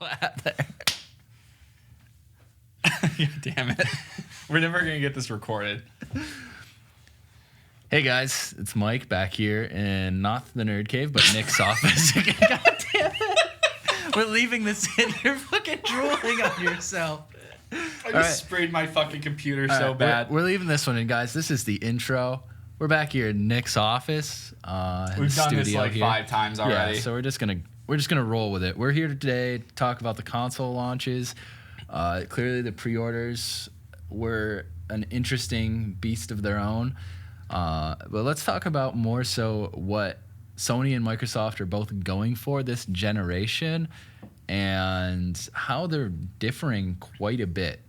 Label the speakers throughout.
Speaker 1: there.
Speaker 2: Damn it. We're never going to get this recorded.
Speaker 1: Hey guys, it's Mike back here in not the Nerd Cave, but Nick's office. God damn it. We're leaving this in. You're fucking drooling on yourself.
Speaker 2: I just sprayed my fucking computer so bad.
Speaker 1: We're leaving this one in, guys. This is the intro. We're back here in Nick's office.
Speaker 2: We've done this like
Speaker 1: here.
Speaker 2: 5 times already.
Speaker 1: Yeah, so we're just gonna roll with it. We're here today to talk about the console launches. Clearly, the pre-orders were an interesting beast of their own. But let's talk about more so what Sony and Microsoft are both going for this generation and how they're differing quite a bit.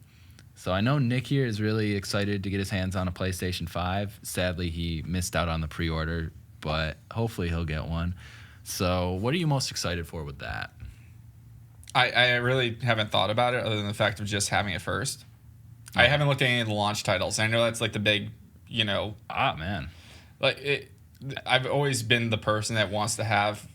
Speaker 1: So I know Nick here is really excited to get his hands on a PlayStation 5. Sadly, he missed out on the pre-order, but hopefully he'll get one. So what are you most excited for with that?
Speaker 2: I really haven't thought about it other than the fact of just having it first. I haven't looked at any of the launch titles. I know that's like the big,
Speaker 1: man.
Speaker 2: Like I've always been the person that wants to have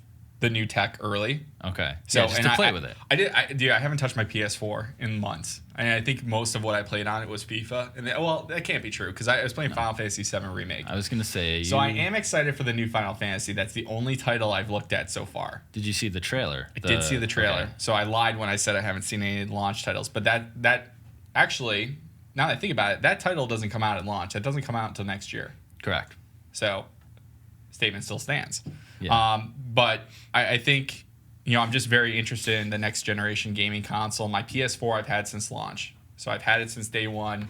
Speaker 2: the new tech early.
Speaker 1: Okay.
Speaker 2: So
Speaker 1: yeah, just to play with it.
Speaker 2: I haven't touched my PS4 in months. And I think most of what I played on it was FIFA. And that can't be true because I was playing Final Fantasy VII Remake.
Speaker 1: I was going to say...
Speaker 2: So I am excited for the new Final Fantasy. That's the only title I've looked at so far.
Speaker 1: Did you see the trailer?
Speaker 2: I did see the trailer.
Speaker 1: Okay.
Speaker 2: So I lied when I said I haven't seen any launch titles. But that actually, now that I think about it, that title doesn't come out at launch. It doesn't come out until next year.
Speaker 1: Correct.
Speaker 2: So statement still stands.
Speaker 1: Yeah.
Speaker 2: But I think, I'm just very interested in the next generation gaming console. My PS4 I've had since launch. So I've had it since day one.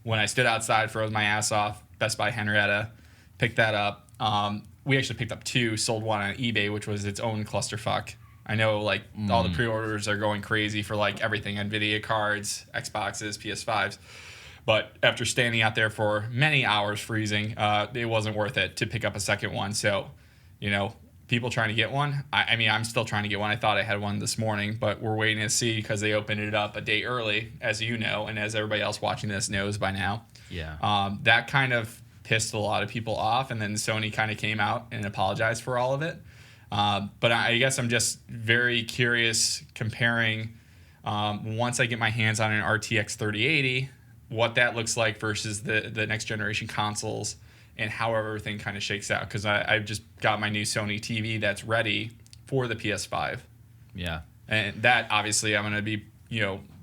Speaker 2: When I stood outside, froze my ass off, Best Buy Henrietta, picked that up. We actually picked up 2, sold one on eBay, which was its own clusterfuck. I know all the pre-orders are going crazy for everything, NVIDIA cards, Xboxes, PS5s. But after standing out there for many hours freezing, it wasn't worth it to pick up a second one. So, people trying to get one. I mean, I'm still trying to get one. I thought I had one this morning, but we're waiting to see because they opened it up a day early, as you know, and as everybody else watching this knows by now.
Speaker 1: Yeah.
Speaker 2: That kind of pissed a lot of people off, and then Sony kind of came out and apologized for all of it. But I guess I'm just very curious comparing once I get my hands on an RTX 3080, what that looks like versus the next generation consoles and how everything kind of shakes out. Because I've just got my new Sony TV that's ready for the PS5.
Speaker 1: Yeah.
Speaker 2: And that, obviously, I'm going to be,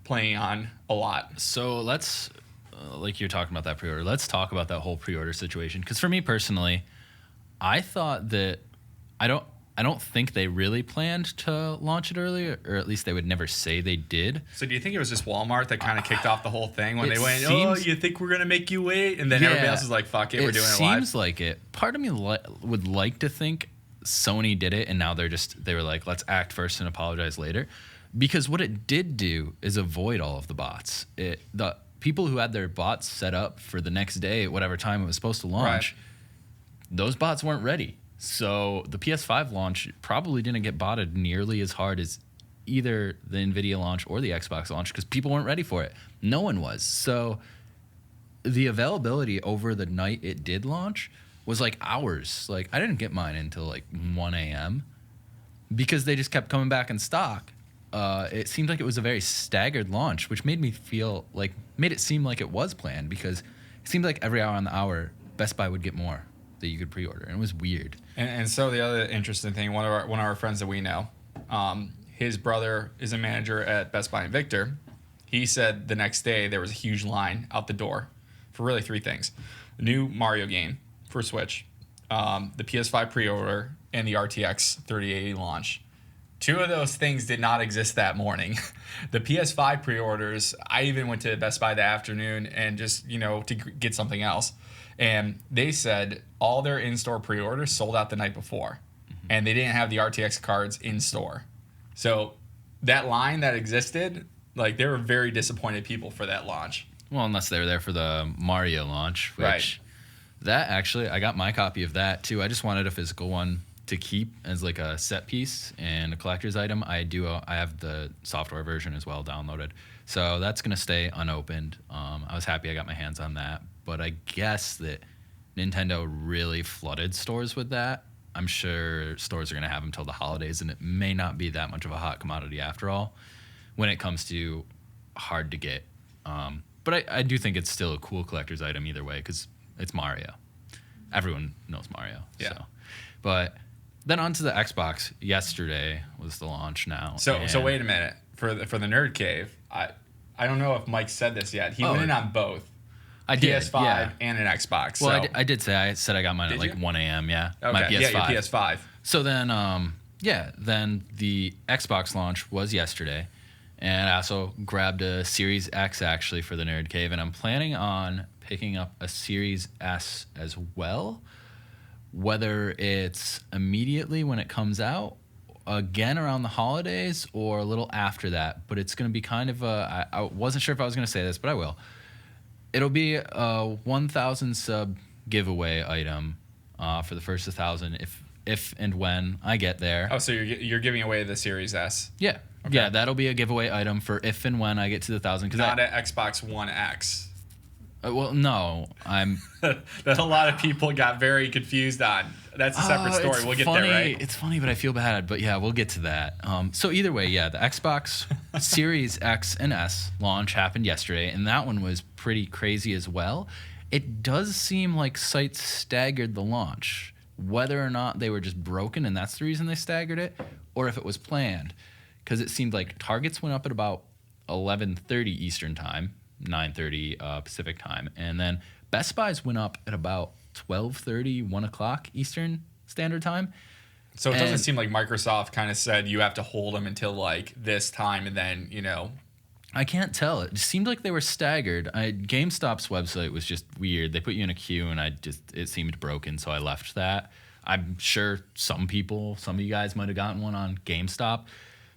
Speaker 2: playing on a lot.
Speaker 1: So let's, like you're talking about that pre-order, let's talk about that whole pre-order situation. Because for me personally, I thought that I don't think they really planned to launch it early, or at least they would never say they did.
Speaker 2: So do you think it was just Walmart that kind of kicked off the whole thing when they went, you think we're going to make you wait? And then everybody else is like, fuck it, we're doing it live?
Speaker 1: It seems like it. Part of me would like to think Sony did it, and now they were like, let's act first and apologize later. Because what it did do is avoid all of the bots. The people who had their bots set up for the next day at whatever time it was supposed to launch, those bots weren't ready. So the PS5 launch probably didn't get botted nearly as hard as either the NVIDIA launch or the Xbox launch because people weren't ready for it. No one was. So the availability over the night it did launch was hours. I didn't get mine until 1 a.m. because they just kept coming back in stock. It seemed like it was a very staggered launch, which made me made it seem like it was planned because it seemed like every hour on the hour, Best Buy would get more that you could pre-order, and it was weird.
Speaker 2: And so the other interesting thing, one of our friends that we know, his brother is a manager at Best Buy and Victor. He said the next day there was a huge line out the door for really 3 things: the new Mario game for Switch, the PS5 pre-order, and the RTX 3080 launch. 2 of those things did not exist that morning. The PS5 pre-orders, I even went to Best Buy that afternoon and just, to get something else. And they said all their in-store pre-orders sold out the night before. Mm-hmm. And they didn't have the RTX cards in store. So that line that existed, they were very disappointed people for that launch.
Speaker 1: Well, unless they were there for the Mario launch, which that actually, I got my copy of that too. I just wanted a physical one to keep as a set piece and a collector's item. I have the software version as well downloaded. So that's going to stay unopened. I was happy I got my hands on that. But I guess that Nintendo really flooded stores with that. I'm sure stores are going to have them till the holidays, and it may not be that much of a hot commodity after all. when it comes to hard to get. But I do think it's still a cool collector's item either way because it's Mario. Everyone knows Mario.
Speaker 2: Yeah.
Speaker 1: So. But then onto the Xbox. Yesterday was the launch now.
Speaker 2: So wait a minute. For the Nerd Cave, I don't know if Mike said this yet. He went in on both.
Speaker 1: I did,
Speaker 2: PS5
Speaker 1: yeah.
Speaker 2: and an Xbox.
Speaker 1: Well,
Speaker 2: So.
Speaker 1: I said I got mine at
Speaker 2: Did
Speaker 1: like
Speaker 2: you?
Speaker 1: 1 a.m., yeah.
Speaker 2: Okay.
Speaker 1: My PS5.
Speaker 2: Yeah, your PS5.
Speaker 1: So then, then the Xbox launch was yesterday. And I also grabbed a Series X actually for the Nerd Cave. And I'm planning on picking up a Series S as well. Whether it's immediately when it comes out, again around the holidays, or a little after that. But it's going to be kind of I wasn't sure if I was going to say this, but I will. It'll be a 1,000 sub giveaway item for the first 1,000 if and when I get there.
Speaker 2: Oh, so you're giving away the Series S.
Speaker 1: Yeah.
Speaker 2: Okay.
Speaker 1: Yeah, that'll be a giveaway item for if and when I get to the 1,000.
Speaker 2: Not an Xbox One X.
Speaker 1: Well, no, I'm.
Speaker 2: That a lot of people got very confused on. That's a separate story.
Speaker 1: It's
Speaker 2: We'll get
Speaker 1: funny,
Speaker 2: there, right?
Speaker 1: It's funny, but I feel bad. But yeah, we'll get to that. So either way, yeah, the Xbox Series X and S launch happened yesterday, and that one was pretty crazy as well. It does seem like sites staggered the launch, whether or not they were just broken and that's the reason they staggered it, or if it was planned, because it seemed like Targets went up at about 11:30 Eastern time. 9:30 Pacific time, and then Best Buy's went up at about 12:30, 1 o'clock Eastern Standard Time.
Speaker 2: So it doesn't seem like Microsoft kind of said you have to hold them until like this time, and then
Speaker 1: I can't tell. It seemed like they were staggered. GameStop's website was just weird. They put you in a queue, and it seemed broken, so I left that. I'm sure some of you guys might have gotten one on GameStop,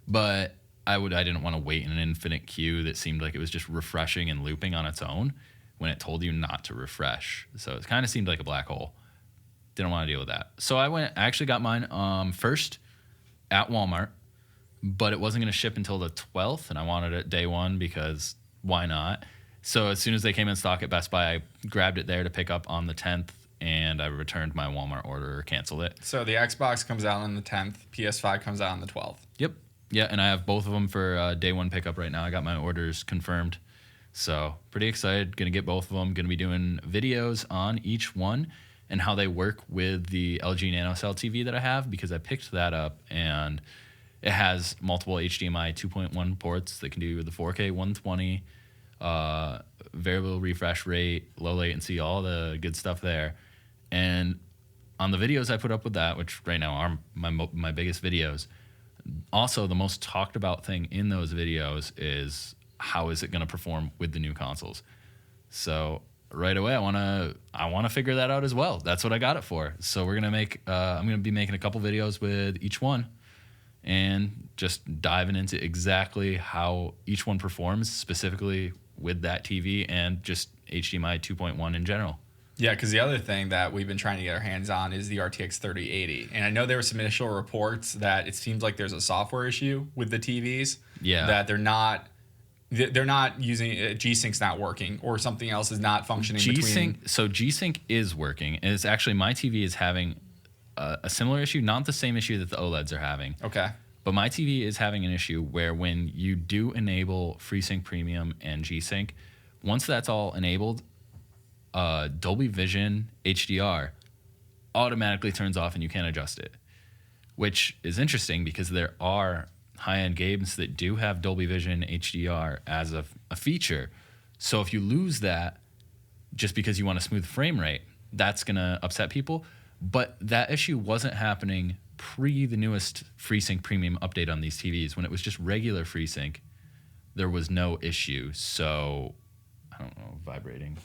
Speaker 1: but I didn't want to wait in an infinite queue that seemed like it was just refreshing and looping on its own when it told you not to refresh. So it kind of seemed like a black hole. Didn't want to deal with that. So I actually got mine first at Walmart, but it wasn't going to ship until the 12th, and I wanted it day one because why not? So as soon as they came in stock at Best Buy, I grabbed it there to pick up on the 10th, and I returned my Walmart order or canceled it.
Speaker 2: So the Xbox comes out on the 10th, PS5 comes out on the 12th.
Speaker 1: Yep. Yeah, and I have both of them for day one pickup right now. I got my orders confirmed. So pretty excited. Going to get both of them. Going to be doing videos on each one and how they work with the LG NanoCell TV that I have, because I picked that up and it has multiple HDMI 2.1 ports that can do the 4K 120, variable refresh rate, low latency, all the good stuff there. And on the videos I put up with that, which right now are my biggest videos, also the most talked about thing in those videos is how is it going to perform with the new consoles. So right away I want to figure that out as well. That's what I got it for. So we're going to I'm going to be making a couple videos with each one and just diving into exactly how each one performs specifically with that TV and just HDMI 2.1 in general.
Speaker 2: Yeah, because the other thing that we've been trying to get our hands on is the RTX 3080. And I know there were some initial reports that it seems like there's a software issue with the TVs.
Speaker 1: Yeah.
Speaker 2: That they're not using, G-Sync's not working, or something else is not functioning between.
Speaker 1: So G-Sync is working. And it's actually, my TV is having a similar issue, not the same issue that the OLEDs are having.
Speaker 2: Okay.
Speaker 1: But my TV is having an issue where when you do enable FreeSync Premium and G-Sync, once that's all enabled, Dolby Vision HDR automatically turns off and you can't adjust it, which is interesting because there are high-end games that do have Dolby Vision HDR as a feature. So if you lose that just because you want a smooth frame rate, that's going to upset people. But that issue wasn't happening pre the newest FreeSync Premium update on these TVs. When it was just regular FreeSync, there was no issue. So, I don't know, vibrating.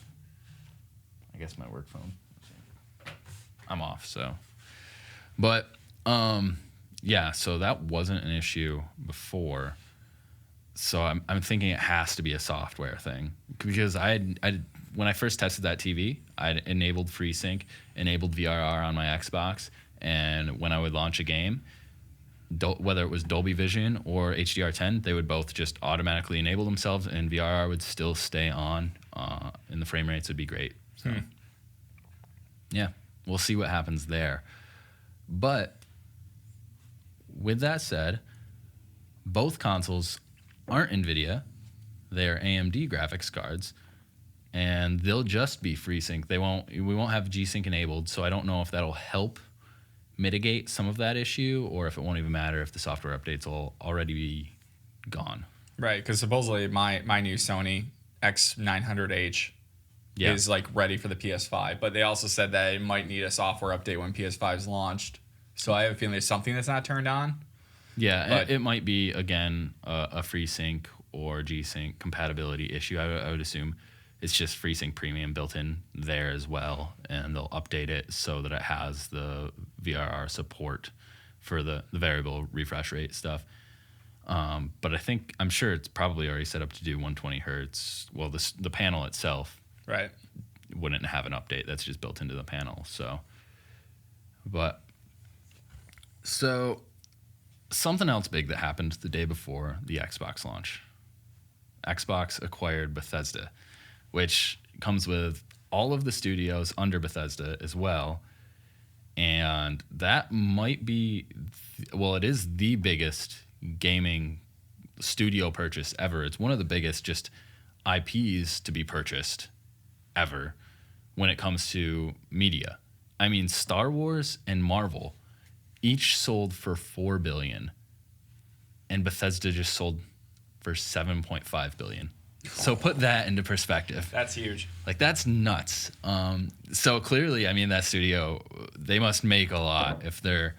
Speaker 1: I guess my work phone. I'm off, so. But, yeah, so that wasn't an issue before. So I'm thinking it has to be a software thing. Because when I first tested that TV, I enabled FreeSync, enabled VRR on my Xbox, and when I would launch a game, whether it was Dolby Vision or HDR10, they would both just automatically enable themselves, and VRR would still stay on, and the frame rates would be great. So, yeah, we'll see what happens there. But with that said, both consoles aren't NVIDIA. They're AMD graphics cards, and they'll just be FreeSync. We won't have G-Sync enabled, so I don't know if that'll help mitigate some of that issue, or if it won't even matter if the software updates will already be gone.
Speaker 2: Right, because supposedly my new Sony X900H is like ready for the PS5, but they also said that it might need a software update when PS5 is launched. So I have a feeling there's something that's not turned on.
Speaker 1: Yeah,
Speaker 2: But-
Speaker 1: it might be, again, a FreeSync or G-Sync compatibility issue. I would assume it's just FreeSync Premium built in there as well, and they'll update it so that it has the VRR support for the variable refresh rate stuff. But I'm sure it's probably already set up to do 120 hertz. Well, the panel itself
Speaker 2: Right.
Speaker 1: wouldn't have an update. That's just built into the panel. So something else big that happened the day before the Xbox launch. Xbox acquired Bethesda, which comes with all of the studios under Bethesda as well. And that might be, it is the biggest gaming studio purchase ever. It's one of the biggest just IPs to be purchased ever when it comes to media. I mean, Star Wars and Marvel each sold for $4 billion, and Bethesda just sold for $7.5 billion. So put that into perspective.
Speaker 2: That's huge.
Speaker 1: Like, that's nuts. So clearly, I mean, that studio, they must make a lot if they're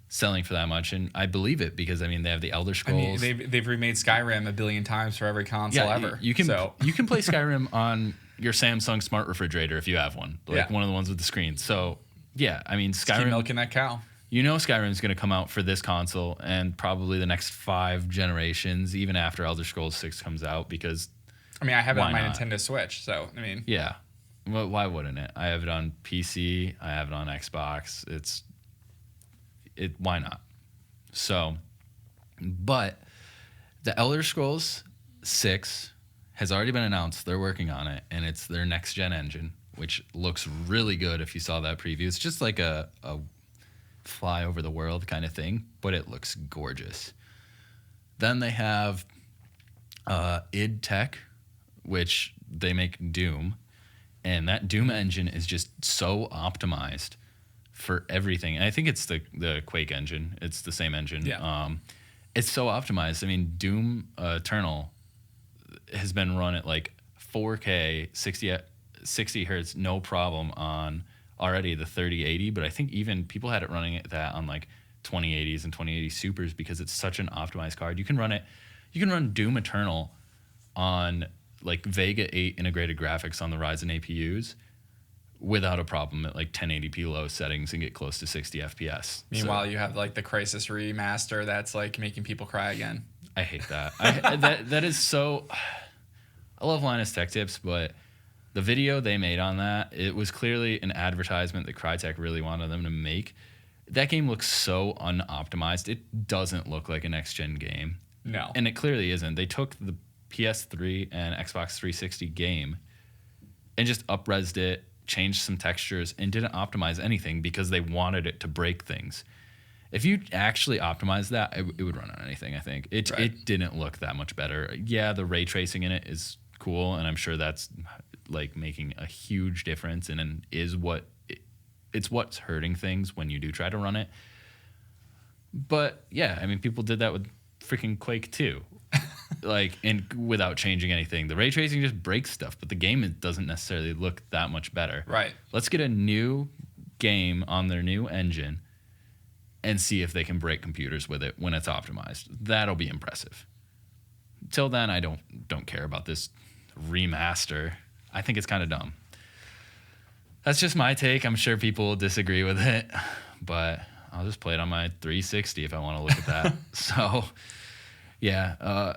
Speaker 1: selling for that much, and I believe it because, I mean, they have the Elder Scrolls.
Speaker 2: I mean, they've remade Skyrim 1 billion times for every console ever.
Speaker 1: You can
Speaker 2: So
Speaker 1: you can play Skyrim on your Samsung smart refrigerator if you have one, like one of the ones with the screen. So yeah, I mean,
Speaker 2: keep
Speaker 1: Skyrim.
Speaker 2: milking that cow.
Speaker 1: You know, Skyrim's going to come out for this console and probably the next 5 generations, even after Elder Scrolls 6 comes out. Because
Speaker 2: I mean, I have it on my
Speaker 1: not?
Speaker 2: Nintendo Switch, so I mean,
Speaker 1: yeah, well, why wouldn't it? I have it on PC. I have it on Xbox. Why not? So, but the Elder Scrolls 6 has already been announced. They're working on it, and it's their next gen engine, which looks really good. If you saw that preview, it's just like a fly over the world kind of thing, but it looks gorgeous. Then they have id Tech, which they make Doom, and that Doom engine is just so optimized for everything. And I think it's the Quake engine. It's the same engine.
Speaker 2: Yeah.
Speaker 1: It's so optimized. I mean, Doom Eternal has been run at like 4K, 60 hertz, no problem on already the 3080. But I think even people had it running at that on like 2080s and 2080 Supers because it's such an optimized card. You can run Doom Eternal on like Vega 8 integrated graphics on the Ryzen APUs without a problem at like 1080p low settings and get close to 60 FPS.
Speaker 2: Meanwhile, you have like the Crysis remaster that's like making people cry again.
Speaker 1: I hate that. That is so. I love Linus Tech Tips, but the video they made on that, it was clearly an advertisement that Crytek really wanted them to make. That game looks so unoptimized. It doesn't look like a next gen game.
Speaker 2: No.
Speaker 1: And it clearly isn't. They took the PS3 and Xbox 360 game and just up-resed it, changed some textures, and didn't optimize anything because they wanted it to break things. If you actually optimize that, it would run on anything, I think. It didn't look that much better. Yeah, the ray tracing in it is cool, and I'm sure that's like making a huge difference and is it's what's hurting things when you do try to run it. But yeah, I mean, people did that with freaking Quake 2. And without changing anything. The ray tracing just breaks stuff, but the game doesn't necessarily look that much better.
Speaker 2: Right.
Speaker 1: Let's get a new game on their new engine and see if they can break computers with it when it's optimized. That'll be impressive. Till then, I don't care about this remaster. I think it's kind of dumb. That's just my take. I'm sure people will disagree with it, but I'll just play it on my 360 if I want to look at that. So, yeah.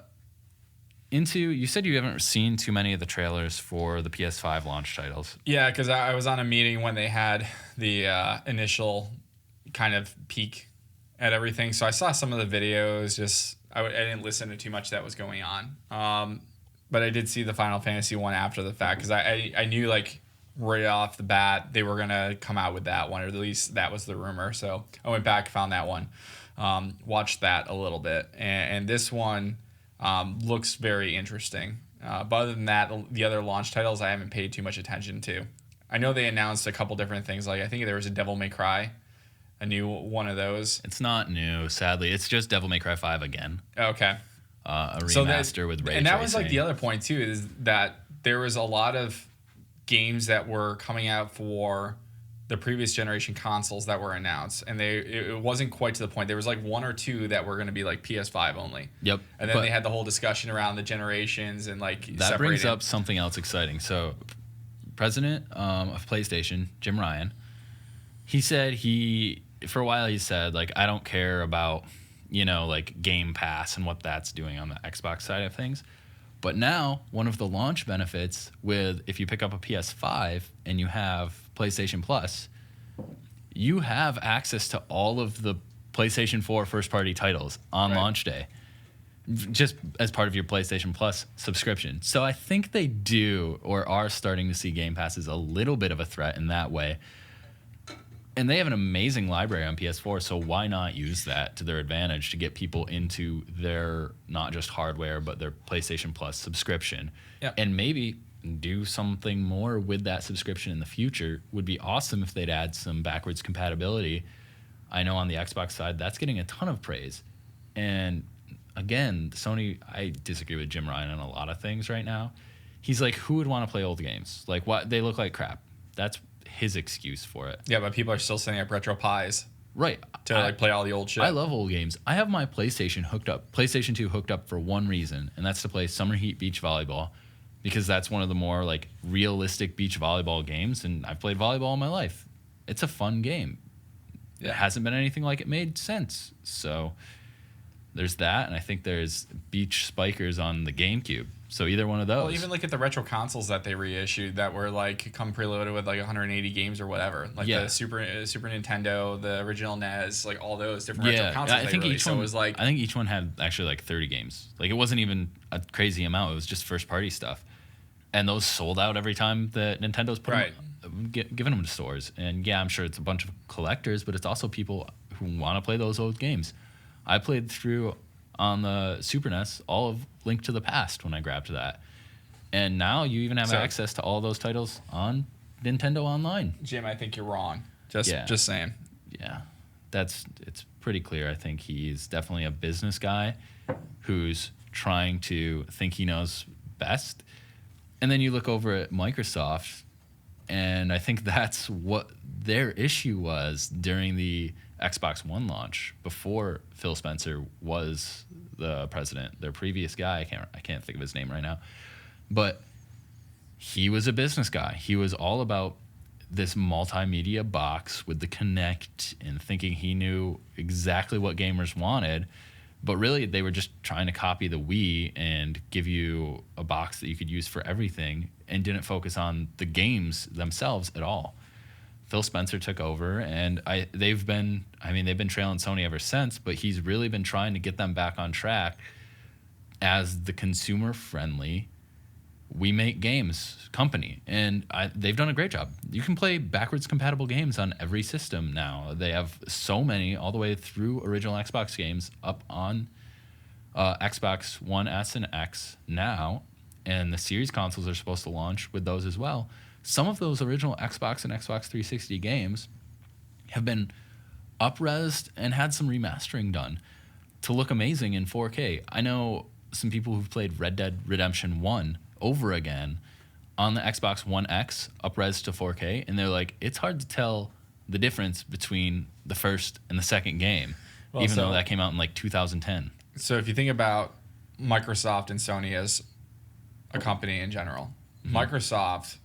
Speaker 1: You said you haven't seen too many of the trailers for the PS5 launch titles.
Speaker 2: Yeah, because I was on a meeting when they had the initial kind of peek at everything. So I saw some of the videos. I didn't listen to too much that was going on. But I did see the Final Fantasy one after the fact because I knew like right off the bat they were going to come out with that one, or at least that was the rumor. So I went back, found that one, watched that a little bit. And this one, looks very interesting. But other than that, the other launch titles I haven't paid too much attention to. I know they announced a couple different things. Like I think there was a Devil May Cry, a new one of those.
Speaker 1: It's not new, sadly. It's just Devil May Cry 5 again.
Speaker 2: Okay.
Speaker 1: A remaster with ray
Speaker 2: and that
Speaker 1: tracing.
Speaker 2: was like the other point too, is that there was a lot of games that were coming out for the previous generation consoles that were announced, and it wasn't quite to the point. There was like one or two that were going to be like PS5 only.
Speaker 1: Yep.
Speaker 2: And then they had the whole discussion around the generations and like
Speaker 1: that brings up something else exciting. So, president of PlayStation, Jim Ryan, he said for a while he said like, I don't care about, like Game Pass and what that's doing on the Xbox side of things. But now one of the launch benefits if you pick up a PS5 and you have PlayStation Plus, you have access to all of the PlayStation 4 first-party titles on launch day, just as part of your PlayStation Plus subscription. So I think they do or are starting to see Game Pass as a little bit of a threat in that way. And they have an amazing library on PS4, so why not use that to their advantage to get people into their not just hardware, but their PlayStation Plus subscription?
Speaker 2: Yep.
Speaker 1: And maybe do something more with that subscription in the future. Would be awesome if they'd add some backwards compatibility. I know on the Xbox side, that's getting a ton of praise. And again, Sony, I disagree with Jim Ryan on a lot of things right now. He's like, who would want to play old games? Like, what? They look like crap. That's his excuse for it.
Speaker 2: Yeah, but people are still setting up retro pies
Speaker 1: right
Speaker 2: to like play all the old shit.
Speaker 1: I love old games. I have my PlayStation 2 hooked up for one reason, and that's to play Summer Heat Beach Volleyball, because that's one of the more like realistic beach volleyball games, and I've played volleyball all my life. It's a fun game. It hasn't been anything like it made sense. So there's that, and I think there's Beach Spikers on the GameCube. So either one of those.
Speaker 2: Well, even look at the retro consoles that they reissued that were like come preloaded with like 180 games or whatever. Like the Super Nintendo, the original NES, like all those different retro consoles.
Speaker 1: I think each one was like. I think each one had actually like 30 games. Like it wasn't even a crazy amount. It was just first party stuff, and those sold out every time that Nintendo's put giving them to stores. And yeah, I'm sure it's a bunch of collectors, but it's also people who want to play those old games. I played through on the Super NES all of Link to the Past when I grabbed that. And now you even have access to all those titles on Nintendo Online.
Speaker 2: Jim, I think you're wrong. Just saying.
Speaker 1: Yeah. It's pretty clear. I think he's definitely a business guy who's trying to think he knows best. And then you look over at Microsoft, and I think that's what their issue was during the Xbox One launch before Phil Spencer was the president. Their previous guy, I can't think of his name right now, but he was a business guy. He was all about this multimedia box with the Kinect and thinking he knew exactly what gamers wanted, but really they were just trying to copy the Wii and give you a box that you could use for everything and didn't focus on the games themselves at all. Phil Spencer took over, and they've been trailing Sony ever since, but he's really been trying to get them back on track as the consumer-friendly, we make games company. And they've done a great job. You can play backwards compatible games on every system now. They have so many, all the way through original Xbox games up on Xbox One S and X now, and the Series consoles are supposed to launch with those as well. Some of those original Xbox and Xbox 360 games have been up-resed and had some remastering done to look amazing in 4K. I know some people who've played Red Dead Redemption 1 over again on the Xbox One X, up-res to 4K, and they're like, it's hard to tell the difference between the first and the second game, even though that came out in like 2010.
Speaker 2: So if you think about Microsoft and Sony as a company in general, Microsoft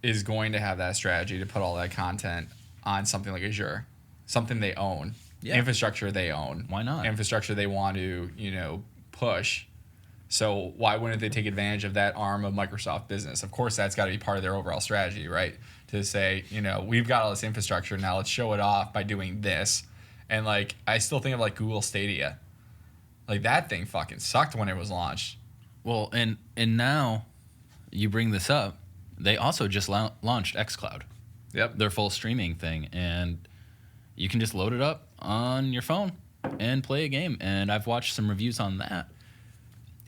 Speaker 2: is going to have that strategy to put all that content on something like Azure, something they own, infrastructure they own.
Speaker 1: Why not?
Speaker 2: Infrastructure they want to, push. So why wouldn't they take advantage of that arm of Microsoft business? Of course, that's got to be part of their overall strategy, right? To say, we've got all this infrastructure, now let's show it off by doing this. And like, I still think of like Google Stadia. Like that thing fucking sucked when it was launched.
Speaker 1: Well, and now you bring this up. They also just launched xCloud.
Speaker 2: Yep.
Speaker 1: Their full streaming thing. And you can just load it up on your phone and play a game. And I've watched some reviews on that.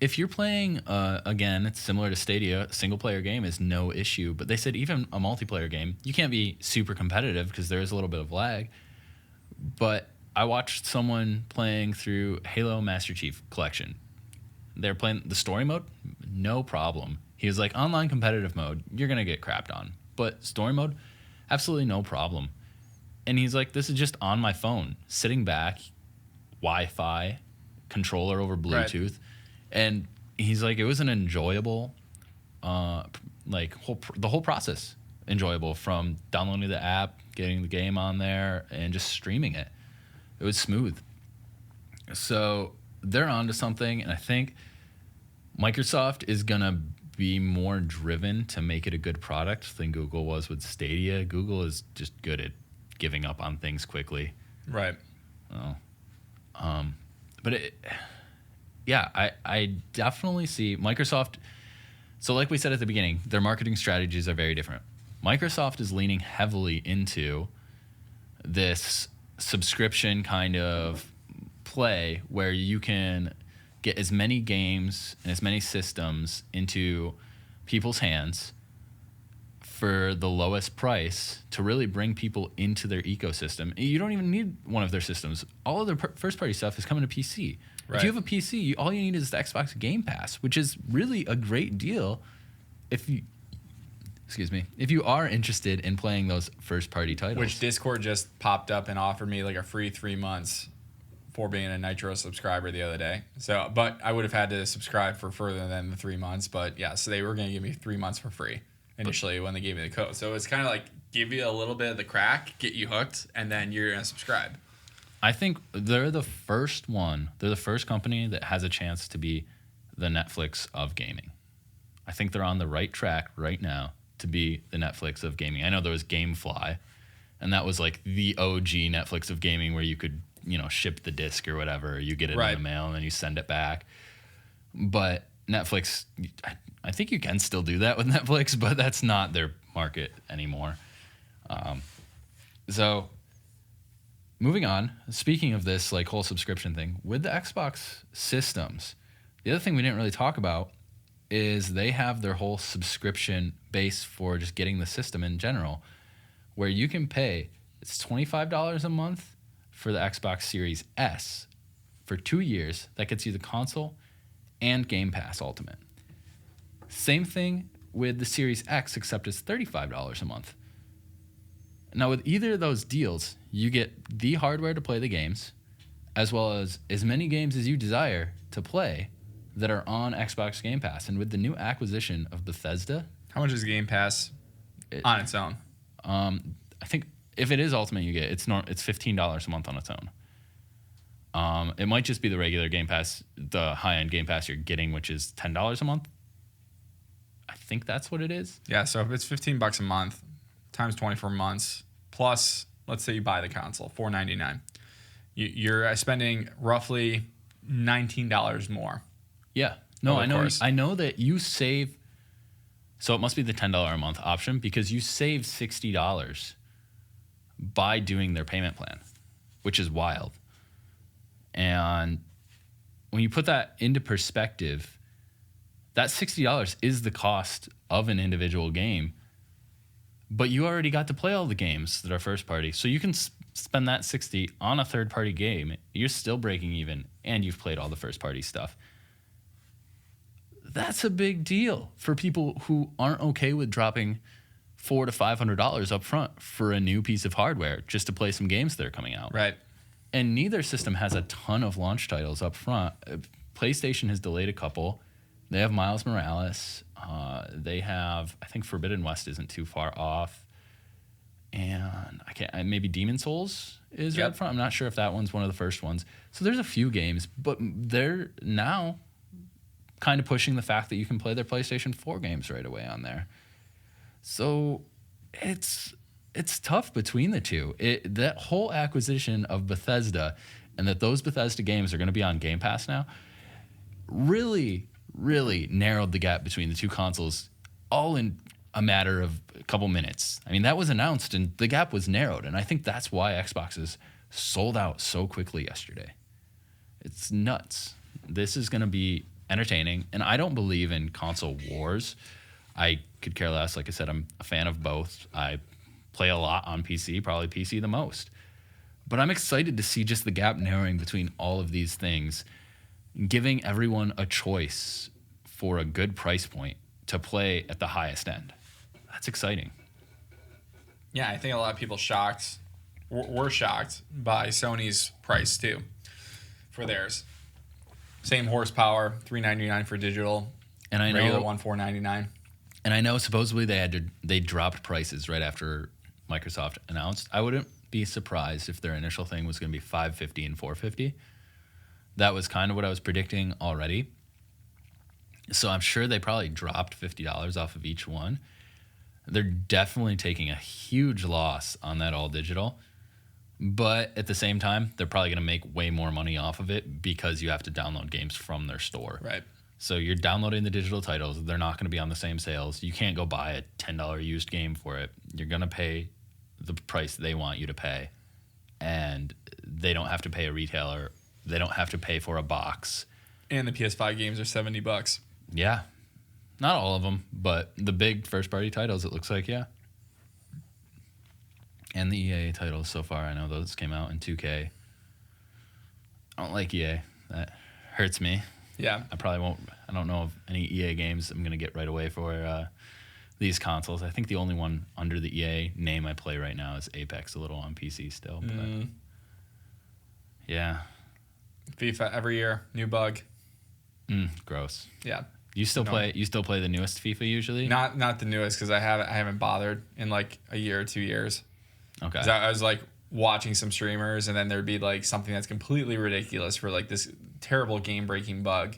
Speaker 1: if you're playing, again, it's similar to Stadia, single player game is no issue. But they said even a multiplayer game, you can't be super competitive because there is a little bit of lag. But I watched someone playing through Halo Master Chief Collection. They're playing the story mode, no problem. He was like, online competitive mode, you're going to get crapped on. But story mode, absolutely no problem. And he's like, this is just on my phone, sitting back, Wi-Fi, controller over Bluetooth.
Speaker 2: Right.
Speaker 1: And he's like, it was an enjoyable, the whole process enjoyable, from downloading the app, getting the game on there, and just streaming it. It was smooth. So they're onto something, and I think Microsoft is going to be more driven to make it a good product than Google was with Stadia. Google is just good at giving up on things quickly.
Speaker 2: Right.
Speaker 1: I definitely see Microsoft. So like we said at the beginning, their marketing strategies are very different. Microsoft is leaning heavily into this subscription kind of play where you can get as many games and as many systems into people's hands for the lowest price to really bring people into their ecosystem. You don't even need one of their systems. All of their first-party stuff is coming to PC.
Speaker 2: Right.
Speaker 1: If you have a PC, all you need is the Xbox Game Pass, which is really a great deal if you are interested in playing those first-party titles.
Speaker 2: Which Discord just popped up and offered me like a free 3 months for being a Nitro subscriber the other day. So, but I would have had to subscribe for further than the 3 months. But yeah, so they were going to give me 3 months for free initially when they gave me the code. So it's kind of like give you a little bit of the crack, get you hooked, and then you're going to subscribe.
Speaker 1: I think they're the first one. They're the first company that has a chance to be the Netflix of gaming. I think they're on the right track right now to be the Netflix of gaming. I know there was GameFly, and that was like the OG Netflix of gaming where you could, ship the disc or whatever. You get it in the mail and then you send it back. But Netflix, I think you can still do that with Netflix, but that's not their market anymore. So moving on, speaking of this like whole subscription thing, with the Xbox systems, the other thing we didn't really talk about is they have their whole subscription base for just getting the system in general, where you can pay, it's $25 a month for the Xbox Series S for 2 years. That gets you the console and Game Pass Ultimate. Same thing with the Series X, except it's $35 a month. Now, with either of those deals, you get the hardware to play the games, as well as many games as you desire to play that are on Xbox Game Pass. And with the new acquisition of Bethesda...
Speaker 2: How much is Game Pass on its own?
Speaker 1: I think if it is Ultimate, you get it's $15 a month on its own. It might just be the regular Game Pass, the high-end Game Pass you're getting, which is $10 a month. I think that's what it is.
Speaker 2: Yeah, so if it's $15 a month times 24 months, plus, let's say you buy the console, $499, you're spending roughly $19 more.
Speaker 1: Yeah. No, I know.
Speaker 2: Course.
Speaker 1: I know that you save. So it must be the $10 a month option because you save $60 by doing their payment plan, which is wild. And when you put that into perspective, that $60 is the cost of an individual game, but you already got to play all the games that are first party. So you can spend that $60 on a third party game. You're still breaking even, and you've played all the first party stuff. That's a big deal for people who aren't okay with dropping $400 to $500 up front for a new piece of hardware just to play some games that are coming out.
Speaker 2: Right.
Speaker 1: And neither system has a ton of launch titles up front. PlayStation has delayed a couple. They have Miles Morales. They have, I think Forbidden West isn't too far off. And maybe Demon Souls is right up front. I'm not sure if that one's one of the first ones. So there's a few games, but they're now kind of pushing the fact that you can play their PlayStation 4 games right away on there. So it's tough between the two. That whole acquisition of Bethesda and that those Bethesda games are going to be on Game Pass now really, really narrowed the gap between the two consoles all in a matter of a couple minutes. I mean, that was announced and the gap was narrowed. And I think that's why Xboxes sold out so quickly yesterday. It's nuts. This is going to be entertaining. And I don't believe in console wars. I could care less. Like I said, I'm a fan of both. I play a lot on PC, probably PC the most. But I'm excited to see just the gap narrowing between all of these things, giving everyone a choice for a good price point to play at the highest end. That's exciting.
Speaker 2: Yeah, I think a lot of people were shocked by Sony's price too for theirs. Same horsepower, $399 for digital,
Speaker 1: And I
Speaker 2: regular
Speaker 1: know
Speaker 2: one $499.
Speaker 1: And I know supposedly they dropped prices right after Microsoft announced. I wouldn't be surprised if their initial thing was going to be $550 and $450. That was kind of what I was predicting already. So I'm sure they probably dropped $50 off of each one. They're definitely taking a huge loss on that all digital. But at the same time, they're probably going to make way more money off of it because you have to download games from their store.
Speaker 2: Right.
Speaker 1: So you're downloading the digital titles. They're not going to be on the same sales. You can't go buy a $10 used game for it. You're going to pay the price they want you to pay. And they don't have to pay a retailer. They don't have to pay for a box.
Speaker 2: And the PS5 games are $70.
Speaker 1: Yeah. Not all of them, but the big first-party titles, it looks like, yeah. And the EA titles so far, I know those came out in 2K. I don't like EA. That hurts me.
Speaker 2: Yeah.
Speaker 1: I probably won't. I don't know of any EA games I'm going to get right away for these consoles. I think the only one under the EA name I play right now is Apex, a little on PC still. But yeah.
Speaker 2: FIFA every year, new bug.
Speaker 1: Gross.
Speaker 2: Yeah.
Speaker 1: You still play the newest FIFA usually?
Speaker 2: Not the newest because I haven't bothered in like a year or 2 years.
Speaker 1: Okay.
Speaker 2: 'Cause I was like watching some streamers and then there'd be like something that's completely ridiculous for like this terrible game breaking bug.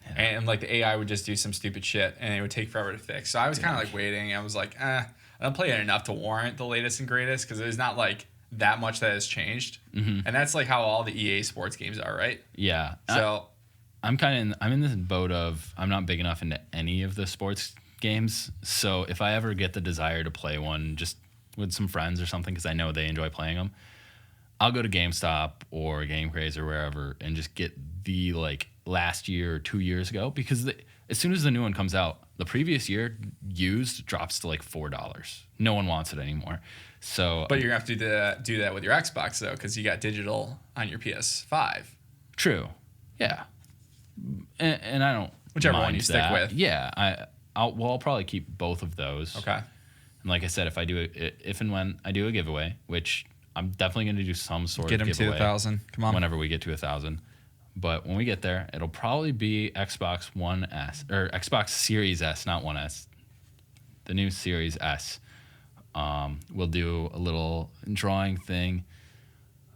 Speaker 2: Yeah. And like the AI would just do some stupid shit and it would take forever to fix. So I was kind of like waiting. I was like, I don't play it enough to warrant the latest and greatest because there's not like that much that has changed. Mm-hmm. And that's like how all the EA sports games are, right?
Speaker 1: Yeah.
Speaker 2: So
Speaker 1: I'm in this boat of I'm not big enough into any of the sports games. So if I ever get the desire to play one just with some friends or something, because I know they enjoy playing them, I'll go to GameStop or Game Craze or wherever and just get the like last year or 2 years ago, because as soon as the new one comes out, the previous year used drops to like $4. No one wants it anymore. So,
Speaker 2: but you're gonna have to do that with your Xbox though, because you got digital on your PS5.
Speaker 1: True. Yeah. And I don't.
Speaker 2: Whichever
Speaker 1: mind
Speaker 2: one you stick
Speaker 1: that.
Speaker 2: with.
Speaker 1: Yeah. I'll probably keep both of those.
Speaker 2: Okay.
Speaker 1: And like I said, if and when I do a giveaway, which I'm definitely going to do some sort
Speaker 2: Get
Speaker 1: of
Speaker 2: them
Speaker 1: giveaway.
Speaker 2: to 1,000. Come on.
Speaker 1: Whenever we get to 1,000. But when we get there, it'll probably be Xbox One S or Xbox Series S, not One S. The new Series S. We'll do a little drawing thing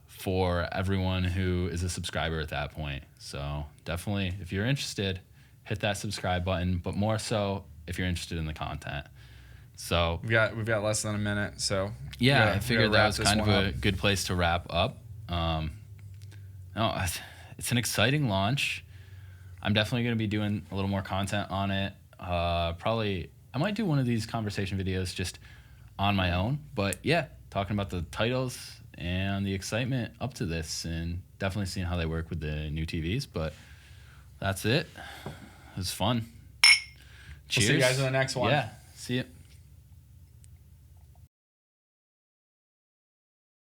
Speaker 1: for everyone who is a subscriber at that point. So definitely, if you're interested, hit that subscribe button. But more so, if you're interested in the content. So
Speaker 2: we've got less than a minute. So
Speaker 1: yeah, I figured that was kind of a good place to wrap up. No, it's an exciting launch. I'm definitely going to be doing a little more content on it. Probably, I might do one of these conversation videos just on my own. But yeah, talking about the titles and the excitement up to this, and definitely seeing how they work with the new TVs. But that's it. It was fun. Cheers.
Speaker 2: We'll see you guys in the next one.
Speaker 1: Yeah. See you.